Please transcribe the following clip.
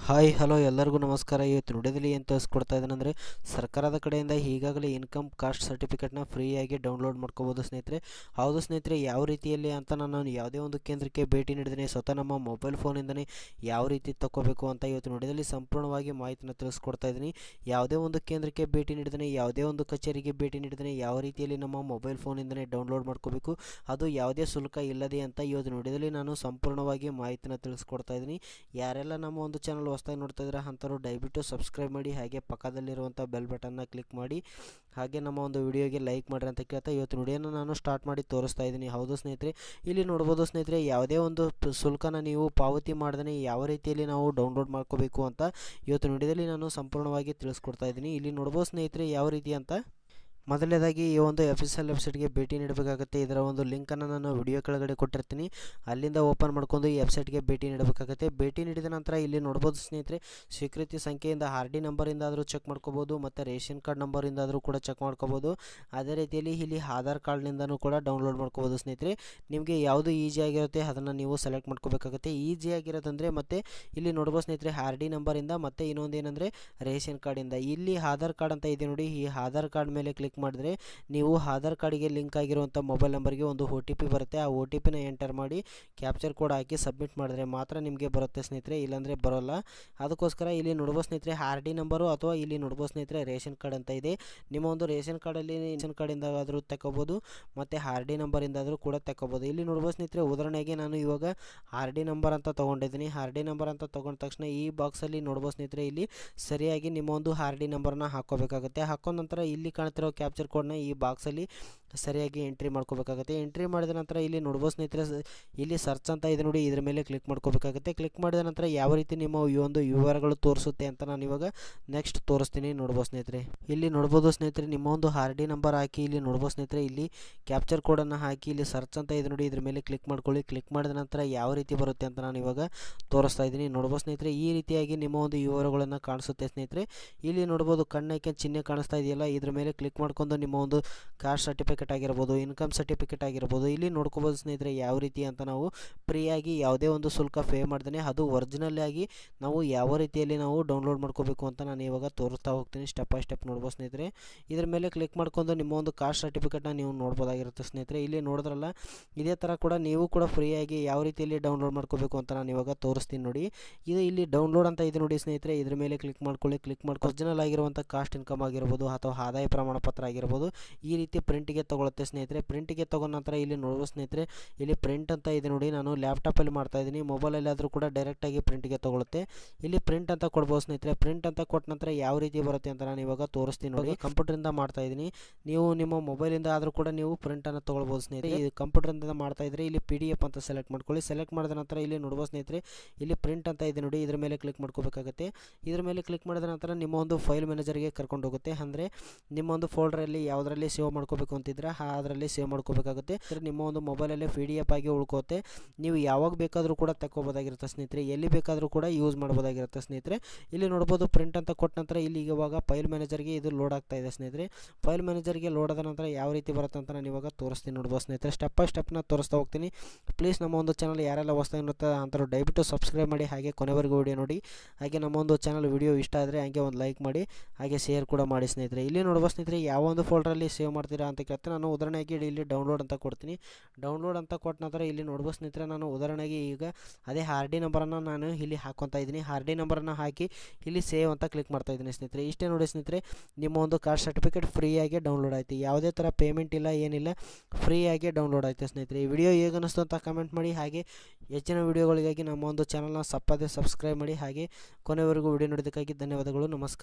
Hi hello ಎಲ್ಲರಿಗೂ ನಮಸ್ಕಾರ. ಇವತ್ತು ವಿಡಿಯೋದಲ್ಲಿ ಏನು ತಿಳಿಸ್ಕೊಡ್ತಾ ಇದ್ದೇನೆಂದರೆ, ಸರ್ಕಾರದ ಕಡೆಯಿಂದ ಈಗಾಗಲೇ ಇನ್ಕಮ್ ಕಾಸ್ಟ್ ಸರ್ಟಿಫಿಕೇಟ್ನ ಫ್ರೀಯಾಗಿ ಡೌನ್ಲೋಡ್ ಮಾಡ್ಕೋಬೋದು ಸ್ನೇಹಿತರೆ. ಹೌದು ಸ್ನೇಹಿತರೆ, ಯಾವ ರೀತಿಯಲ್ಲಿ ಅಂತ ನಾನು ಯಾವುದೇ ಒಂದು ಕೇಂದ್ರಕ್ಕೆ ಭೇಟಿ ನೀಡಿದ್ದೇನೆ, ಸ್ವತಃ ನಮ್ಮ ಮೊಬೈಲ್ ಫೋನಿಂದನೇ ಯಾವ ರೀತಿ ತಗೋಬೇಕು ಅಂತ ಇವತ್ತು ವಿಡಿಯೋದಲ್ಲಿ ಸಂಪೂರ್ಣವಾಗಿ ಮಾಹಿತಿನ ತಿಳಿಸ್ಕೊಡ್ತಾ ಇದ್ದೀನಿ. ಯಾವುದೇ ಒಂದು ಕೇಂದ್ರಕ್ಕೆ ಭೇಟಿ ನೀಡಿದ್ದೇನೆ, ಯಾವುದೇ ಒಂದು ಕಚೇರಿಗೆ ಭೇಟಿ ನೀಡಿದ್ದೇನೆ, ಯಾವ ರೀತಿಯಲ್ಲಿ ನಮ್ಮ ಮೊಬೈಲ್ ಫೋನಿಂದನೇ ಡೌನ್ಲೋಡ್ ಮಾಡ್ಕೋಬೇಕು, ಅದು ಯಾವುದೇ ಶುಲ್ಕ ಇಲ್ಲದೆ ಅಂತ ಇವತ್ತು ವಿಡಿಯೋದಲ್ಲಿ ನಾನು ಸಂಪೂರ್ಣವಾಗಿ ಮಾಹಿತಿನ ತಿಳಿಸ್ಕೊಡ್ತಾ ಇದ್ದೀನಿ. ಯಾರೆಲ್ಲ ನಮ್ಮ ಒಂದು ಚಾನಲ್ ಹೊಸದಾಗಿ ನೋಡ್ತಾ ಇದ್ದಾರೆ ಅಂಥವ್ರು ದಯವಿಟ್ಟು ಸಬ್ಸ್ಕ್ರೈಬ್ ಮಾಡಿ, ಹಾಗೆ ಪಕ್ಕದಲ್ಲಿರುವಂಥ ಬೆಲ್ ಬಟನ್ನ ಕ್ಲಿಕ್ ಮಾಡಿ, ಹಾಗೆ ನಮ್ಮ ಒಂದು ವಿಡಿಯೋಗೆ ಲೈಕ್ ಮಾಡಿರಿ ಅಂತ ಕೇಳ್ತಾ ಇವತ್ತು ವಿಡಿಯೋನ ನಾನು ಸ್ಟಾರ್ಟ್ ಮಾಡಿ ತೋರಿಸ್ತಾ ಇದ್ದೀನಿ. ಹೌದು ಸ್ನೇಹಿತರೆ, ಇಲ್ಲಿ ನೋಡ್ಬೋದು ಸ್ನೇಹಿತರೆ, ಯಾವುದೇ ಒಂದು ಶುಲ್ಕನ ನೀವು ಪಾವತಿ ಮಾಡ್ದೇ ಯಾವ ರೀತಿಯಲ್ಲಿ ನಾವು ಡೌನ್ಲೋಡ್ ಮಾಡ್ಕೋಬೇಕು ಅಂತ ಇವತ್ತು ವಿಡಿಯೋದಲ್ಲಿ ನಾನು ಸಂಪೂರ್ಣವಾಗಿ ತಿಳಿಸ್ಕೊಡ್ತಾ ಇದ್ದೀನಿ. ಇಲ್ಲಿ ನೋಡ್ಬೋದು ಸ್ನೇಹಿತರೆ ಯಾವ ರೀತಿ ಅಂತ. ಮೊದಲನೇದಾಗಿ ಈ ಒಂದು ಅಫಿಷಿಯಲ್ ವೆಬ್ಸೈಟ್ಗೆ ಭೇಟಿ ನೀಡಬೇಕಾಗುತ್ತೆ. ಇದರ ಒಂದು ಲಿಂಕನ್ನು ನಾನು ವಿಡಿಯೋ ಕೆಳಗಡೆ ಕೊಟ್ಟಿರ್ತೀನಿ, ಅಲ್ಲಿಂದ ಓಪನ್ ಮಾಡ್ಕೊಂಡು ಈ ವೆಬ್ಸೈಟ್ಗೆ ಭೇಟಿ ನೀಡಬೇಕಾಗುತ್ತೆ. ಭೇಟಿ ನೀಡಿದ ನಂತರ ಇಲ್ಲಿ ನೋಡ್ಬೋದು ಸ್ನೇಹಿತರೆ, ಸ್ವೀಕೃತಿ ಸಂಖ್ಯೆಯಿಂದ ಆರ್ ಡಿ ನಂಬರಿಂದ ಆದರೂ ಚೆಕ್ ಮಾಡ್ಕೋಬೋದು, ಮತ್ತು ರೇಷನ್ ಕಾರ್ಡ್ ನಂಬರಿಂದ ಆದರೂ ಕೂಡ ಚೆಕ್ ಮಾಡ್ಕೋಬೋದು. ಅದೇ ರೀತಿಯಲ್ಲಿ ಇಲ್ಲಿ ಆಧಾರ್ ಕಾರ್ಡ್ನಿಂದನೂ ಕೂಡ ಡೌನ್ಲೋಡ್ ಮಾಡ್ಕೋಬೋದು ಸ್ನೇಹಿತರೆ. ನಿಮಗೆ ಯಾವುದು ಈಜಿ ಆಗಿರುತ್ತೆ ಅದನ್ನು ನೀವು ಸೆಲೆಕ್ಟ್ ಮಾಡ್ಕೋಬೇಕಾಗುತ್ತೆ. ಈಜಿ ಆಗಿರೋದಂದರೆ ಮತ್ತು ಇಲ್ಲಿ ನೋಡ್ಬೋದು ಸ್ನೇಹಿತರೆ, ಆರ್ ಡಿ ನಂಬರಿಂದ ಮತ್ತು ಇನ್ನೊಂದು ಏನಂದರೆ ರೇಷನ್ ಕಾರ್ಡಿಂದ. ಇಲ್ಲಿ ಆಧಾರ್ ಕಾರ್ಡ್ ಅಂತ ಇದೆ ನೋಡಿ, ಈ ಆಧಾರ್ ಕಾರ್ಡ್ ಮೇಲೆ ಕ್ಲಿಕ್ ಮಾಡಿದ್ರೆ ನೀವು ಆಧಾರ್ ಕಾರ್ಡ್ಗೆ ಲಿಂಕ್ ಆಗಿರುವಂಥ ಮೊಬೈಲ್ ನಂಬರ್ಗೆ ಒಂದು OTP ಬರುತ್ತೆ. ಆ OTPನ ಎಂಟರ್ ಮಾಡಿ ಕ್ಯಾಪ್ಚರ್ ಕೋಡ್ ಹಾಕಿ ಸಬ್ಮಿಟ್ ಮಾಡಿದ್ರೆ ಮಾತ್ರ ನಿಮಗೆ ಬರುತ್ತೆ ಸ್ನೇಹಿತರೆ, ಇಲ್ಲಾಂದರೆ ಬರೋಲ್ಲ. ಅದಕ್ಕೋಸ್ಕರ ಇಲ್ಲಿ ನೋಡ್ಬೋದು ಸ್ನೇಹಿತರೆ, ಆರ್ ಡಿ ನಂಬರು ಅಥವಾ ಇಲ್ಲಿ ನೋಡ್ಬೋದು ಸ್ನೇಹಿತರೆ ರೇಷನ್ ಕಾರ್ಡ್ ಅಂತ ಇದೆ. ನಿಮ್ಮ ಒಂದು ರೇಷನ್ ಕಾರ್ಡಲ್ಲಿ ರೇಷನ್ ಕಾರ್ಡಿಂದ ಆದರೂ ತಗೋಬೋದು, ಮತ್ತು ಆರ್ ಡಿ ನಂಬರಿಂದಾದರೂ ಕೂಡ ತಗೋಬೋದು. ಇಲ್ಲಿ ನೋಡ್ಬೋದು ಸ್ನೇಹಿತರೆ, ಉದಾಹರಣೆಗೆ ನಾನು ಇವಾಗ ಆರ್ ಡಿ ನಂಬರ್ ಅಂತ ತೊಗೊಂಡಿದ್ದೀನಿ. ಆರ್ ಡಿ ನಂಬರ್ ಅಂತ ತೊಗೊಂಡ ತಕ್ಷಣ ಈ ಬಾಕ್ಸಲ್ಲಿ ನೋಡ್ಬೋದು ಸ್ನೇಹಿತರೆ, ಇಲ್ಲಿ ಸರಿಯಾಗಿ ನಿಮ್ಮ ಒಂದು ಆರ್ ಡಿ ನಂಬರ್ನ ಹಾಕೋಬೇಕಾಗುತ್ತೆ. ಹಾಕೊಂಡ ನಂತರ ಇಲ್ಲಿ ಕಾಣ್ತಿರೋ ಕ್ಯಾಪ್ಚರ್ ಕೋಡ್ನ ಈ ಬಾಕ್ಸಲ್ಲಿ ಸರಿಯಾಗಿ ಎಂಟ್ರಿ ಮಾಡ್ಕೋಬೇಕಾಗುತ್ತೆ. ಎಂಟ್ರಿ ಮಾಡಿದ ನಂತರ ಇಲ್ಲಿ ನೋಡ್ಬೋದು ಸ್ನೇಹಿತರೆ, ಇಲ್ಲಿ ಸರ್ಚ್ ಅಂತ ಇದೆ ನೋಡಿ, ಇದ್ರ ಮೇಲೆ ಕ್ಲಿಕ್ ಮಾಡ್ಕೋಬೇಕಾಗುತ್ತೆ. ಕ್ಲಿಕ್ ಮಾಡಿದ ನಂತರ ಯಾವ ರೀತಿ ನಿಮ್ಮ ಈ ಒಂದು ವಿವರಗಳು ತೋರಿಸುತ್ತೆ ಅಂತ ನಾನು ಇವಾಗ ನೆಕ್ಸ್ಟ್ ತೋರಿಸ್ತೀನಿ. ನೋಡ್ಬೋದು ಸ್ನೇಹಿತರೆ, ಇಲ್ಲಿ ನೋಡ್ಬೋದು ಸ್ನೇಹಿತರೆ, ನಿಮ್ಮ ಒಂದು ಆರ್ ಡಿ ನಂಬರ್ ಹಾಕಿ ಇಲ್ಲಿ ನೋಡ್ಬೋದು ಸ್ನೇಹಿತರೆ, ಇಲ್ಲಿ ಕ್ಯಾಪ್ಚರ್ ಕೋಡನ್ನು ಹಾಕಿ ಇಲ್ಲಿ ಸರ್ಚ್ ಅಂತ ಇದೆ ನೋಡಿ, ಇದ್ರ ಮೇಲೆ ಕ್ಲಿಕ್ ಮಾಡ್ಕೊಳ್ಳಿ. ಕ್ಲಿಕ್ ಮಾಡಿದ ನಂತರ ಯಾವ ರೀತಿ ಬರುತ್ತೆ ಅಂತ ನಾನು ಇವಾಗ ತೋರಿಸ್ತಾ ಇದ್ದೀನಿ. ನೋಡ್ಬೋದು ಸ್ನೇಹಿತರೆ, ಈ ರೀತಿಯಾಗಿ ನಿಮ್ಮ ಒಂದು ವಿವರಗಳನ್ನು ಕಾಣಿಸುತ್ತೆ ಸ್ನೇಹಿತರೆ. ಇಲ್ಲಿ ನೋಡ್ಬೋದು ಕಣ್ಣಕ್ಕೆ ಚಿಹ್ನೆ ಕಾಣಿಸ್ತಾ ಇದೆಯಲ್ಲ, ಇದ್ರ ಮೇಲೆ ಕ್ಲಿಕ್ ಮಾಡ್ಕೊಂಡು ನಿಮ್ಮ ಒಂದು ಕಾಸ್ಟ್ ಸರ್ಟಿಫಿಕೇಟ್ ಆಗಿರ್ಬೋದು, ಇನ್ಕಮ್ ಸರ್ಟಿಫಿಕೇಟ್ ಆಗಿರ್ಬೋದು, ಇಲ್ಲಿ ನೋಡ್ಕೋಬೋದು ಸ್ನೇಹಿತರೆ ಯಾವ ರೀತಿ ಅಂತ. ನಾವು ಫ್ರೀಯಾಗಿ ಯಾವುದೇ ಒಂದು ಶುಲ್ಕ ಪೇ ಮಾಡ್ದೇ ಅದು ಒರಿಜಿನಲ್ ಆಗಿ ನಾವು ಯಾವ ರೀತಿಯಲ್ಲಿ ನಾವು ಡೌನ್ಲೋಡ್ ಮಾಡ್ಕೋಬೇಕು ಅಂತ ನಾನು ಇವಾಗ ತೋರಿಸ್ತಾ ಹೋಗ್ತೀನಿ ಸ್ಟೆಪ್ ಬೈ ಸ್ಟೆಪ್. ನೋಡ್ಬೋದು ಸ್ನೇಹಿತರೆ, ಇದ್ರ ಮೇಲೆ ಕ್ಲಿಕ್ ಮಾಡ್ಕೊಂಡು ನಿಮ್ಮ ಒಂದು ಕಾಸ್ಟ್ ಸರ್ಟಿಫಿಕೇಟ್ನ ನೀವು ನೋಡ್ಬೋದಾಗಿರುತ್ತೆ ಸ್ನೇಹಿತರೆ. ಇಲ್ಲಿ ನೋಡಿದ್ರಲ್ಲ, ಇದೇ ಥರ ಕೂಡ ನೀವು ಕೂಡ ಫ್ರೀಯಾಗಿ ಯಾವ ರೀತಿಯಲ್ಲಿ ಡೌನ್ಲೋಡ್ ಮಾಡ್ಕೋಬೇಕು ಅಂತ ನಾನು ಇವಾಗ ತೋರಿಸ್ತೀನಿ ನೋಡಿ. ಇದು ಇಲ್ಲಿ ಡೌನ್ಲೋಡ್ ಅಂತ ಇದೆ ನೋಡಿ ಸ್ನೇಹಿತರೆ, ಇದ್ರ ಮೇಲೆ ಕ್ಲಿಕ್ ಮಾಡ್ಕೊಳ್ಳಿ. ಕ್ಲಿಕ್ ಮಾಡ್ಕೊಂಡು ಒರಿಜಿನಲ್ ಆಗಿರುವಂಥ ಕಾಸ್ಟ್ ಇನ್ಕಮ್ ಆಗಿರ್ಬೋದು ಅಥವಾ ಆದಾಯ ಪ್ರಮಾಣ ಪತ್ರ ಆಗಿರ್ಬೋದು, ಈ ರೀತಿ ಪ್ರಿಂಟಿಗೆ ತೊಗೊಳುತ್ತೆ ಸ್ನೇಹಿತರೆ. ಪ್ರಿಂಟಿಗೆ ತೊಗೊಂಡ ನಂತರ ಇಲ್ಲಿ ನೋಡ್ಬೋದು ಸ್ನೇಹಿತರೆ, ಇಲ್ಲಿ ಪ್ರಿಂಟ್ ಅಂತ ಇದೆ ನೋಡಿ, ನಾನು ಲ್ಯಾಪ್ಟಾಪಲ್ಲಿ ಮಾಡ್ತಾ ಇದ್ದೀನಿ, ಮೊಬೈಲಲ್ಲಿ ಆದರೂ ಕೂಡ ಡೈರೆಕ್ಟಾಗಿ ಪ್ರಿಂಟಿಗೆ ತೊಗೊಳುತ್ತೆ. ಇಲ್ಲಿ ಪ್ರಿಂಟ್ ಅಂತ ಕೊಡ್ಬೋದು ಸ್ನೇಹಿತರೆ. ಪ್ರಿಂಟ್ ಅಂತ ಕೊಟ್ಟ ನಂತರ ಯಾವ ರೀತಿ ಬರುತ್ತೆ ಅಂತ ನಾನು ಇವಾಗ ತೋರಿಸ್ತೀನಿ ನೋಡಿ. ಕಂಪ್ಯೂಟರಿಂದ ಮಾಡ್ತಾ ಇದ್ದೀನಿ, ನೀವು ನಿಮ್ಮ ಮೊಬೈಲಿಂದ ಆದರೂ ಕೂಡ ನೀವು ಪ್ರಿಂಟನ್ನು ತೊಗೊಳ್ಬೋದು ಸ್ನೇಹಿತರೆ. ಇದು ಕಂಪ್ಯೂಟರಿಂದ ಮಾಡ್ತಾ ಇದ್ರೆ ಇಲ್ಲಿ PDF ಅಂತ ಸೆಲೆಕ್ಟ್ ಮಾಡ್ಕೊಳ್ಳಿ. ಸೆಲೆಕ್ಟ್ ಮಾಡಿದ ನಂತರ ಇಲ್ಲಿ ನೋಡ್ಬೋದು ಸ್ನೇಹಿತರೆ, ಇಲ್ಲಿ ಪ್ರಿಂಟ್ ಅಂತ ಇದೆ ನೋಡಿ, ಇದ್ರ ಮೇಲೆ ಕ್ಲಿಕ್ ಮಾಡ್ಕೋಬೇಕಾಗುತ್ತೆ. ಇದ್ರ ಮೇಲೆ ಕ್ಲಿಕ್ ಮಾಡಿದ ನಂತರ ನಿಮ್ಮ ಒಂದು ಫೈಲ್ ಮ್ಯಾನೇಜರ್ಗೆ ಕರ್ಕೊಂಡು ಹೋಗುತ್ತೆ. ಅಂದರೆ ನಿಮ್ಮ ಒಂದು ಫೋಲ್ಡರಲ್ಲಿ ಯಾವುದರಲ್ಲಿ ಸೇವ್ ಮಾಡ್ಕೋಬೇಕು ಅಂತಿದ್ರೆ ಅದರಲ್ಲಿ ಸೇವ್ ಮಾಡ್ಕೋಬೇಕಾಗುತ್ತೆ. ನಿಮ್ಮ ಒಂದು ಮೊಬೈಲಲ್ಲೇ PDF ಆಗಿ ಉಳ್ಕೋತೆ. ನೀವು ಯಾವಾಗ ಬೇಕಾದರೂ ಕೂಡ ತಗೋಬೋದಾಗಿರುತ್ತೆ ಸ್ನೇಹಿತರೆ, ಎಲ್ಲಿ ಬೇಕಾದರೂ ಕೂಡ ಯೂಸ್ ಮಾಡ್ಬೋದಾಗಿರುತ್ತೆ ಸ್ನೇಹಿತರೆ. ಇಲ್ಲಿ ನೋಡ್ಬೋದು ಪ್ರಿಂಟ್ ಅಂತ ಕೊಟ್ಟ ನಂತರ ಇಲ್ಲಿ ಇವಾಗ ಫೈಲ್ ಮ್ಯಾನೇಜರ್ಗೆ ಇದು ಲೋಡ್ ಆಗ್ತಾ ಇದೆ ಸ್ನೇಹಿತರೆ. ಫೈಲ್ ಮ್ಯಾನೇಜರ್ಗೆ ಲೋಡ್ ಆದ ನಂತರ ಯಾವ ರೀತಿ ಬರುತ್ತೆ ಅಂತ ನಾನು ಇವಾಗ ತೋರಿಸ್ತೀನಿ. ನೋಡ್ಬೋದು ಸ್ನೇಹಿತರೆ, ಸ್ಟೆಪ್ ಬೈ ಸ್ಟೆಪ್ನ ತೋರಿಸ್ತಾ ಹೋಗ್ತೀನಿ. ಪ್ಲೀಸ್ ನಮ್ಮ ಒಂದು ಚಾನಲ್ ಯಾರೆಲ್ಲ ಹೊಸದಾಗಿ ನೋಡ್ತಾ ಅಂಥವ್ರು ದಯವಿಟ್ಟು ಸಬ್ಸ್ಕ್ರೈಬ್ ಮಾಡಿ, ಹಾಗೆ ಕೊನೆವರೆಗೂ ವಿಡಿಯೋ ನೋಡಿ. ಹಾಗೆ ನಮ್ಮ ಒಂದು ಚಾನಲ್ ವಿಡಿಯೋ ಇಷ್ಟ ಆದರೆ ಹಾಗೆ ಒಂದು ಲೈಕ್ ಮಾಡಿ, ಹಾಗೆ ಶೇರ್ ಕೂಡ ಮಾಡಿ ಸ್ನೇಹಿತರೆ. ಇಲ್ಲಿ ನೋಡ್ಬೋದು ಸ್ನೇಹಿತರೆ, ಯಾವ ಒಂದು ಫೋಲ್ಡರಲ್ಲಿ ಸೇವ್ ಮಾಡ್ತೀರಾ ಅಂತ ಕೇಳ್ತೀನಿ. ನಾನು ಉದಾಹರಣೆಗೆ ಇಲ್ಲಿ ಡೌನ್ಲೋಡ್ ಅಂತ ಕೊಡ್ತೀನಿ. ಡೌನ್ಲೋಡ್ ಅಂತ ಕೊಟ್ಟ ನಂತರ ಇಲ್ಲಿ ನೋಡ್ಬೋದು ಸ್ನೇಹಿತರೆ, ನಾನು ಉದಾಹರಣೆಗೆ ಈಗ ಅದೇ ಆರ್ ಡಿ ನಂಬರನ್ನು ನಾನು ಇಲ್ಲಿ ಹಾಕ್ಕೊತಾ ಇದ್ದೀನಿ. ಆರ್ ಡಿ ನಂಬರನ್ನು ಹಾಕಿ ಇಲ್ಲಿ ಸೇವ್ ಅಂತ ಕ್ಲಿಕ್ ಮಾಡ್ತಾ ಇದ್ದೀನಿ ಸ್ನೇಹಿತರೆ. ಇಷ್ಟೇ ನೋಡಿ ಸ್ನೇಹಿತರೆ, ನಿಮ್ಮ ಒಂದು ಕಾಸ್ಟ್ ಸರ್ಟಿಫಿಕೇಟ್ ಫ್ರೀಯಾಗಿ ಡೌನ್ಲೋಡ್ ಆಯಿತು. ಯಾವುದೇ ಥರ ಪೇಮೆಂಟ್ ಇಲ್ಲ, ಏನಿಲ್ಲ, ಫ್ರೀಯಾಗಿ ಡೌನ್ಲೋಡ್ ಆಯಿತು ಸ್ನೇಹಿತರೆ. ಈ ವಿಡಿಯೋ ಹೇಗೆ ಅನ್ನಿಸ್ತು ಅಂತ ಕಮೆಂಟ್ ಮಾಡಿ, ಹಾಗೆ ಹೆಚ್ಚಿನ ವಿಡಿಯೋಗಳಿಗಾಗಿ ನಮ್ಮ ಒಂದು ಚಾನಲ್ನ ಸಬ್ಸ್ಕ್ರೈಬ್ ಮಾಡಿ, ಹಾಗೆ ಕೊನೆವರೆಗೂ ವಿಡಿಯೋ ನೋಡೋದಕ್ಕಾಗಿ ಧನ್ಯವಾದಗಳು. ನಮಸ್ಕಾರ.